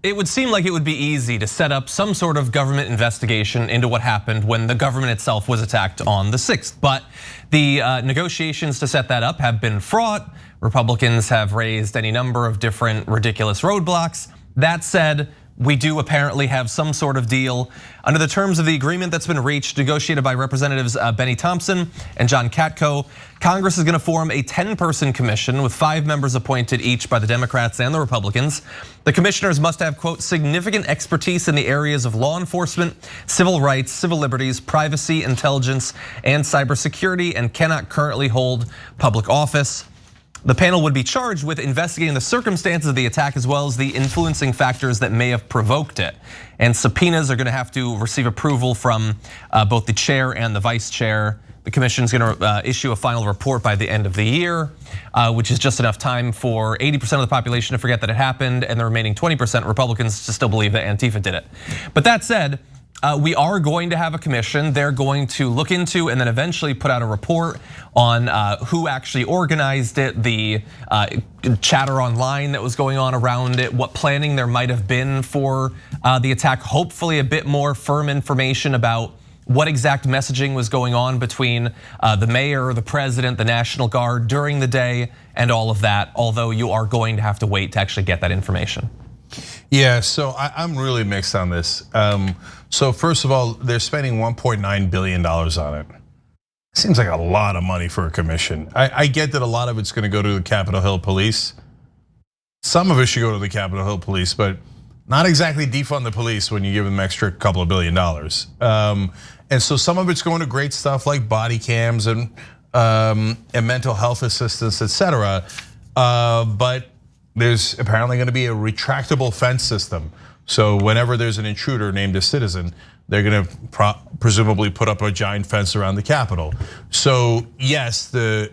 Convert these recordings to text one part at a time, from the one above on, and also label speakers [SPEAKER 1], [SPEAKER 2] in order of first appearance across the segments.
[SPEAKER 1] It would seem like it would be easy to set up some sort of government investigation into what happened when the government itself was attacked on the 6th. But the negotiations to set that up have been fraught. Republicans have raised any number of different ridiculous roadblocks. That said, we do apparently have some sort of deal. Under the terms of the agreement that's been reached, negotiated by Representatives Benny Thompson and John Katko, Congress is gonna form a 10-person commission with 5 members appointed each by the Democrats and the Republicans. The commissioners must have, quote, significant expertise in the areas of law enforcement, civil rights, civil liberties, privacy, intelligence, and cybersecurity, and cannot currently hold public office. The panel would be charged with investigating the circumstances of the attack as well as the influencing factors that may have provoked it. And subpoenas are gonna have to receive approval from both the chair and the vice chair. The commission's gonna issue a final report by the end of the year, which is just enough time for 80% of the population to forget that it happened and the remaining 20% Republicans to still believe that Antifa did it. But that said, we are going to have a commission. They're going to look into and then eventually put out a report on who actually organized it, the chatter online that was going on around it, what planning there might have been for the attack. Hopefully a bit more firm information about what exact messaging was going on between the mayor, the president, the National Guard during the day and all of that, although you are going to have to wait to actually get that information.
[SPEAKER 2] Yeah, so I'm really mixed on this. So first of all, they're spending $1.9 billion on it. Seems like a lot of money for a commission. I get that a lot of it's gonna go to the Capitol Hill Police. Some of it should go to the Capitol Hill Police, but not exactly defund the police when you give them extra couple of $1 billion. And so some of it's going to great stuff like body cams and mental health assistance, etc. But there's apparently gonna be a retractable fence system. So whenever there's an intruder named a citizen, they're gonna presumably put up a giant fence around the Capitol. So yes, the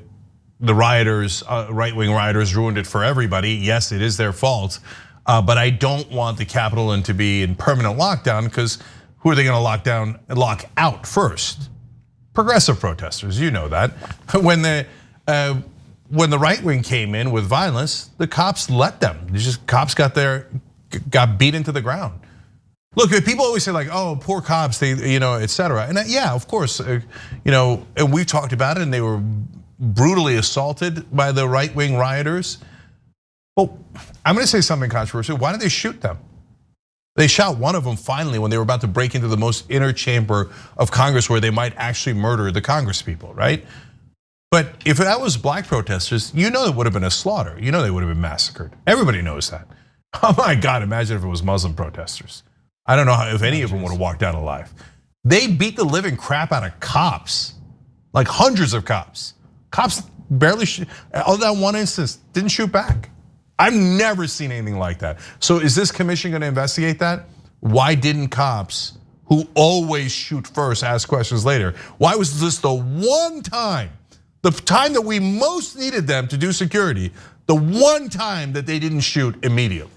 [SPEAKER 2] rioters, right-wing rioters ruined it for everybody. Yes, it is their fault, but I don't want the Capitol to be in permanent lockdown because who are they gonna lock out first? Progressive protesters, you know that. When the right wing came in with violence, the cops let them. Cops got beat into the ground. Look, people always say like, "Oh, poor cops," they, etc. And yeah, of course, and we've talked about it, and they were brutally assaulted by the right wing rioters. Well, I'm gonna say something controversial. Why did they shoot them? They shot one of them finally when they were about to break into the most inner chamber of Congress, where they might actually murder the Congress people, right? But if that was black protesters, it would have been a slaughter. They would have been massacred. Everybody knows that. Oh my God, imagine if it was Muslim protesters. I don't know if any of them would have walked out alive. They beat the living crap out of cops, like hundreds of cops. Cops barely, other than one instance, didn't shoot back. I've never seen anything like that. So is this commission gonna investigate that? Why didn't cops, who always shoot first, ask questions later? Why was this the one time, the time that we most needed them to do security, the one time that they didn't shoot immediately?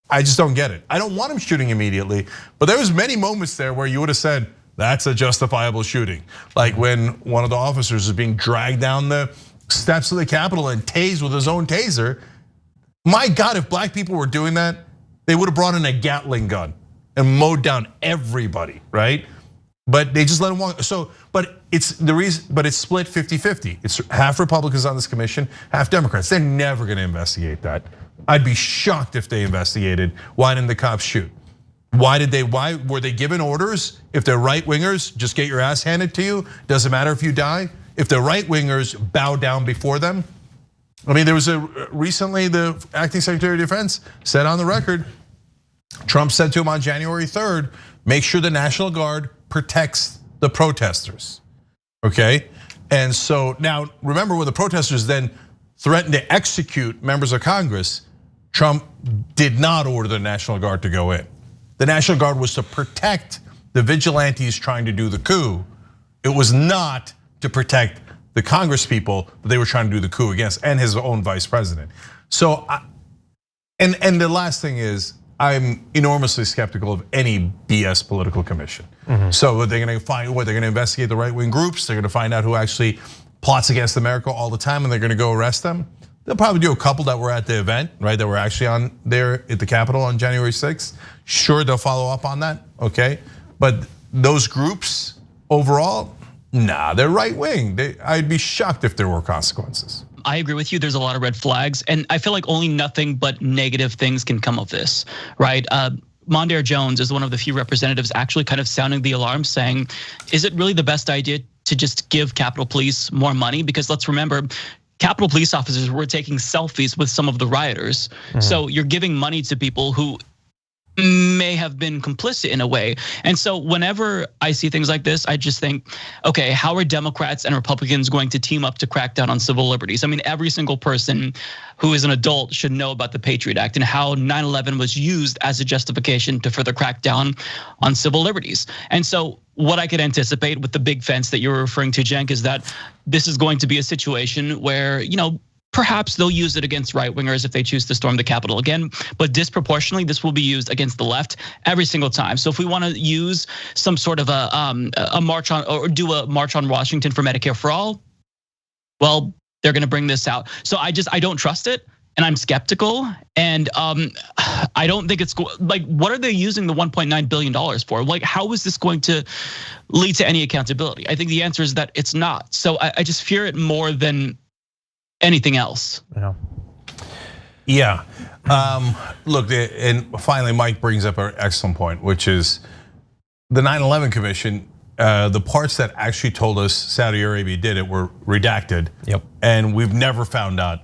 [SPEAKER 2] I just don't get it. I don't want them shooting immediately, but there was many moments there where you would have said, that's a justifiable shooting. Like when one of the officers is being dragged down the steps of the Capitol and tased with his own taser. My God, if black people were doing that, they would have brought in a Gatling gun and mowed down everybody, right? But they just let him walk. So, but it's the reason, but it's split 50-50. It's half Republicans on this commission, half Democrats. They're never gonna investigate that. I'd be shocked if they investigated. Why didn't the cops shoot? Why were they given orders? If they're right wingers, just get your ass handed to you. Doesn't matter if you die. If the right wingers bow down before them. I mean, there was recently the acting Secretary of Defense said on the record, Trump said to him on January 3rd, make sure the National Guard protects the protesters, okay? And so now, remember when the protesters then threatened to execute members of Congress, Trump did not order the National Guard to go in. The National Guard was to protect the vigilantes trying to do the coup. It was not to protect the Congress people that they were trying to do the coup against, and his own vice president. So, and the last thing is, I'm enormously skeptical of any BS political commission. So they're gonna find what they're gonna investigate the right-wing groups. They're gonna find out who actually plots against America all the time, and they're gonna go arrest them. They'll probably do a couple that were at the event, right? That were actually on there at the Capitol on January 6th. Sure, they'll follow up on that, okay? But those groups overall, nah, they're right wing. I'd be shocked if there were consequences.
[SPEAKER 3] I agree with you. There's a lot of red flags, and I feel like only nothing but negative things can come of this, right? Mondaire Jones is one of the few representatives actually kind of sounding the alarm, saying, is it really the best idea to just give Capitol Police more money? Because let's remember, Capitol Police officers were taking selfies with some of the rioters. So you're giving money to people who may have been complicit in a way. And so whenever I see things like this, I just think, okay, how are Democrats and Republicans going to team up to crack down on civil liberties? I mean, every single person who is an adult should know about the Patriot Act and how 9/11 was used as a justification to further crack down on civil liberties. And so what I could anticipate with the big fence that you're referring to, Cenk, is that this is going to be a situation where, perhaps they'll use it against right-wingers if they choose to storm the Capitol again, but disproportionately, this will be used against the left every single time. So if we want to use some sort of a march on, or do a march on Washington for Medicare for all, well, they're going to bring this out. So I don't trust it, and I'm skeptical, and I don't think it's like, what are they using the $1.9 billion for? Like, how is this going to lead to any accountability? I think the answer is that it's not. So I just fear it more than anything else.
[SPEAKER 2] Yeah. Look, and finally, Mike brings up an excellent point, which is the 9/11 Commission. The parts that actually told us Saudi Arabia did it were redacted.
[SPEAKER 1] Yep.
[SPEAKER 2] And we've never found out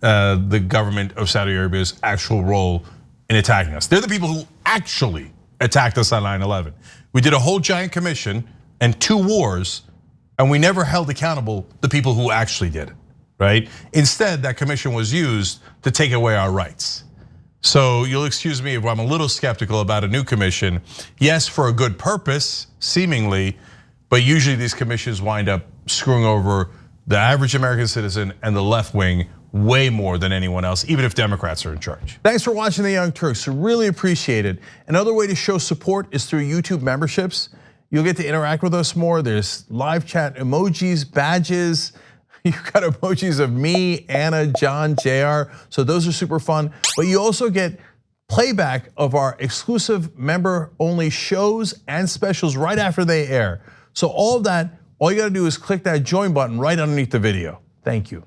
[SPEAKER 2] the government of Saudi Arabia's actual role in attacking us. They're the people who actually attacked us on 9/11. We did a whole giant commission and 2 wars, and we never held accountable the people who actually did it. Right? Instead, that commission was used to take away our rights. So you'll excuse me if I'm a little skeptical about a new commission. Yes, for a good purpose, seemingly, but usually these commissions wind up screwing over the average American citizen and the left wing way more than anyone else, even if Democrats are in charge. Thanks for watching The Young Turks, really appreciate it. Another way to show support is through YouTube memberships. You'll get to interact with us more. There's live chat emojis, badges. You've got emojis of me, Anna, John, JR, so those are super fun. But you also get playback of our exclusive member-only shows and specials right after they air. So all of that, all you gotta do is click that join button right underneath the video. Thank you.